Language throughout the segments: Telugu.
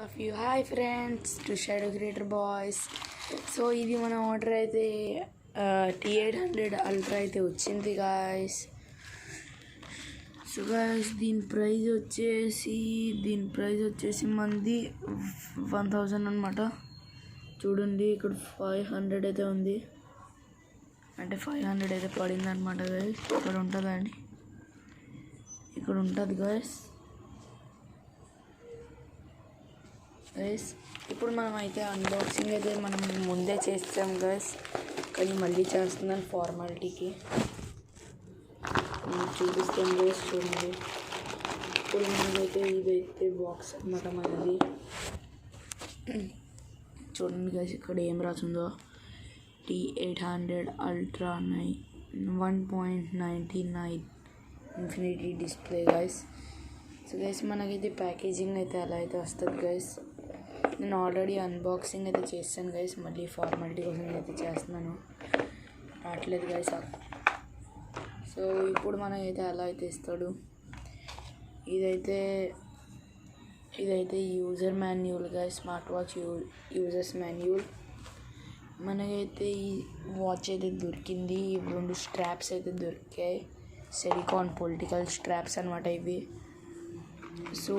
Of you hi friends to shadow creator boys. So ఇది మన ఆర్డర్ అయితే T800 అల్ట్రా అయితే వచ్చింది గాయస్. సో గాయస్ దీని ప్రైస్ వచ్చేసి మంది 1000 అనమాట. చూడండి ఇక్కడ 500 అయితే ఉంది, అంటే 500 అయితే పడింది అనమాట గాయస్. ఇక్కడ ఉంటుందండి, ఇక్కడ ఉంటుంది గాయస్. ఇప్పుడు మనం అయితే అన్బాక్సింగ్ అయితే మనం ముందే చేస్తాం గైస్, కానీ మళ్ళీ చేస్తున్నాను ఫార్మాలిటీకి. చూపిస్తాం గైస్, చూడండి. ఇప్పుడు మనకైతే ఇదైతే బాక్స్ అనమాట మనది. చూడండి గైస్, ఇక్కడ ఏం రాసిందో T800 ultra 1.99 infinity display guys. So guys మనకైతే ప్యాకేజింగ్ అయితే అలా అయితే వస్తుంది గైస్. నేను ఆల్రెడీ అన్బాక్సింగ్ అయితే చేస్తాను గైస్, మళ్ళీ ఫార్మాలిటీ కోసం అయితే చేస్తున్నాను, రావట్లేదు గైస్. సో ఇప్పుడు మనకైతే అలా అయితే ఇస్తాడు. ఇదైతే user manual guys, smart watch users manual. మనకైతే ఈ వాచ్ అయితే దొరికింది. 2 స్ట్రాప్స్ అయితే దొరికాయి, సిలికాన్ పొలిటికల్ స్ట్రాప్స్ అనమాట ఇవి. సో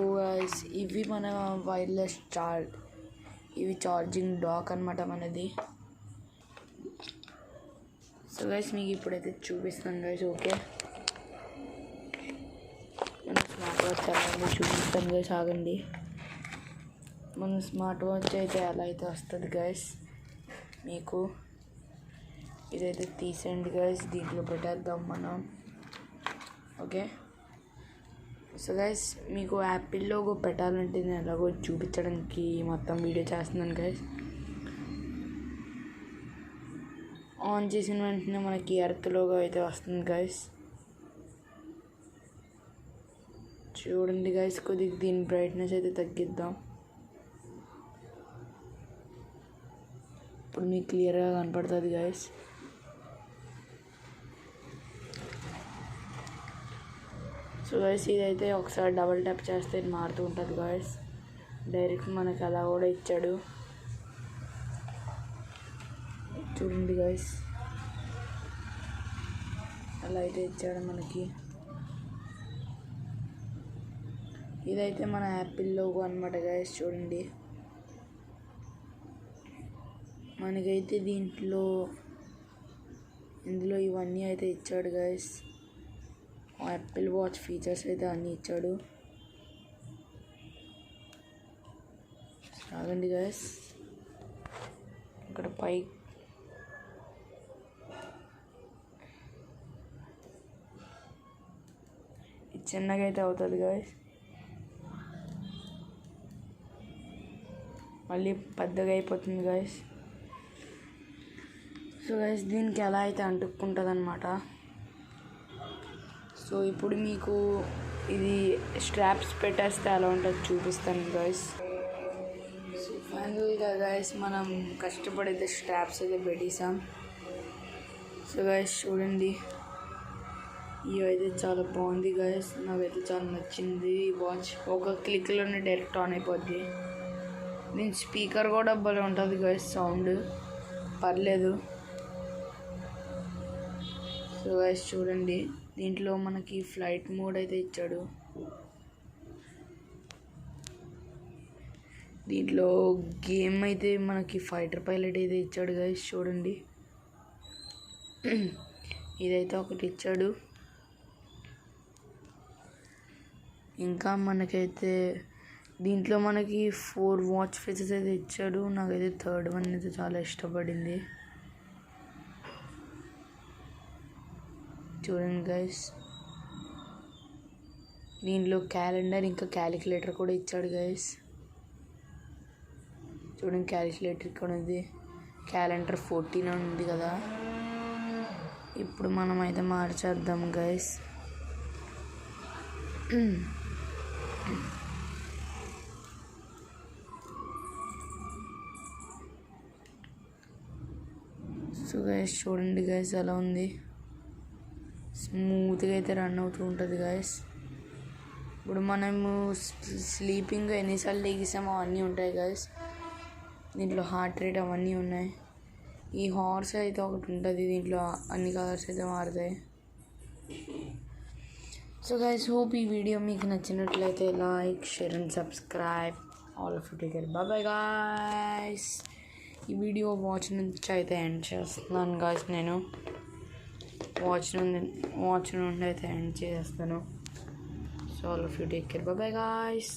ఇవి మన వైర్లెస్ ఇవి ఛార్జింగ్ డాక్ అనమాట మనది. సో గైస్ మీకు ఇప్పుడైతే చూపిస్తాను గైస్. ఓకే, మన స్మార్ట్ వాచ్ చాలా చూపిస్తాను గైస్, ఆగండి. మన స్మార్ట్ వాచ్ అయితే అలా అయితే వస్తుంది గైస్ మీకు. ఇదైతే తీసేయండి గైస్, దీంట్లో పెట్టేద్దాం మనం. ఓకే, సో గైస్ మీకు యాపిల్ లోగో పెట్టాలంటే నేను ఎలాగో చూపించడానికి మొత్తం వీడియో చేస్తున్నాను గైస్. ఆన్ చేసిన వెంటనే మనకి ఎర్త్ లోగో అయితే వస్తుంది గైస్. చూడండి గైస్, కొద్దిగా దీని బ్రైట్నెస్ అయితే తగ్గిద్దాం. ఇప్పుడు మీకు క్లియర్గా కనపడుతుంది గైస్. సో గైస్ ఇదైతే ఒకసారి డబల్ ట్యాప్ చేస్తే మారుతూ ఉంటుంది గైస్. డైరెక్ట్ మనకి అలా కూడా ఇచ్చాడు, చూడండి గైస్, అలా అయితే ఇచ్చాడు మనకి. ఇదైతే మన యాపిల్ లోగో అనమాట గైస్. చూడండి మనకైతే ఇందులో ఇవన్నీ అయితే ఇచ్చాడు గైస్. యాపిల్ వాచ్ ఫీచర్స్ అయితే అన్నీ ఇచ్చాడు. ఆగండి గైస్, ఇక్కడ పై చిన్నగా అయితే అవుతుంది గైస్, మళ్ళీ పెద్దగా అయిపోతుంది గైస్. సో గైస్ దీనికి ఎలా అయితే అంటుకుంటుంది అనమాట. సో ఇప్పుడు మీకు ఇది స్ట్రాప్స్ పెట్టేస్తే ఎలా ఉంటుందో చూపిస్తాను గైస్. సో ఫైనల్గా గైస్ మనం కష్టపడైతే స్ట్రాప్స్ అయితే పెట్టేసాం. సో గైస్ చూడండి, ఇవి అయితే చాలా బాగుంది గైస్, నాకైతే చాలా నచ్చింది. ఈ వాచ్ ఒక క్లిక్లోనే డైరెక్ట్ ఆన్ అయిపోద్ది. దీని స్పీకర్ కూడా భలే ఉంటుంది గైస్, సౌండ్ పర్లేదు. సో గైస్ చూడండి, దీంట్లో మనకి ఫ్లైట్ మోడ్ అయితే ఇచ్చాడు. దీంట్లో గేమ్ అయితే మనకి ఫైటర్ పైలట్ అయితే ఇచ్చాడు గైస్. చూడండి ఇదైతే ఒకటి ఇచ్చాడు. ఇంకా మనకైతే దీంట్లో మనకి 4 వాచ్ ఫేసెస్ అయితే ఇచ్చాడు. నాకైతే థర్డ్ వన్ అయితే చాలా ఇష్టపడింది. చూడండి గైస్, దీంట్లో క్యాలెండర్ ఇంకా క్యాలిక్యులేటర్ కూడా ఇచ్చాడు గైస్. చూడండి క్యాలిక్యులేటర్ ఇక్కడ ఉంది, క్యాలెండర్ 14 ఉంది కదా. ఇప్పుడు మనం అయితే మార్చేద్దాం గైస్. సో గైస్ చూడండి గైస్ ఎలా ఉంది, స్మూత్గా అయితే రన్ అవుతూ ఉంటుంది గైస్. ఇప్పుడు మనము స్లీపింగ్ ఎన్నిసార్లు లెగిసామో అవన్నీ ఉంటాయి గైస్. దీంట్లో హార్ట్ రేట్ అవన్నీ ఉన్నాయి. ఈ హార్స్ అయితే ఒకటి ఉంటుంది, దీంట్లో అన్ని కలర్స్ అయితే మారుతాయి. సో గైస్, హోప్ ఈ వీడియో మీకు నచ్చినట్లయితే like, share and subscribe all of you. Take care, bye guys. ఈ వీడియో వాచ్ నుంచి అయితే ఎండ్ చేస్తున్నాను గాయ్స్. నేను వాచ్ నుండి అయితే ఎండ్ చేస్తాను. So all of you take care, bye guys.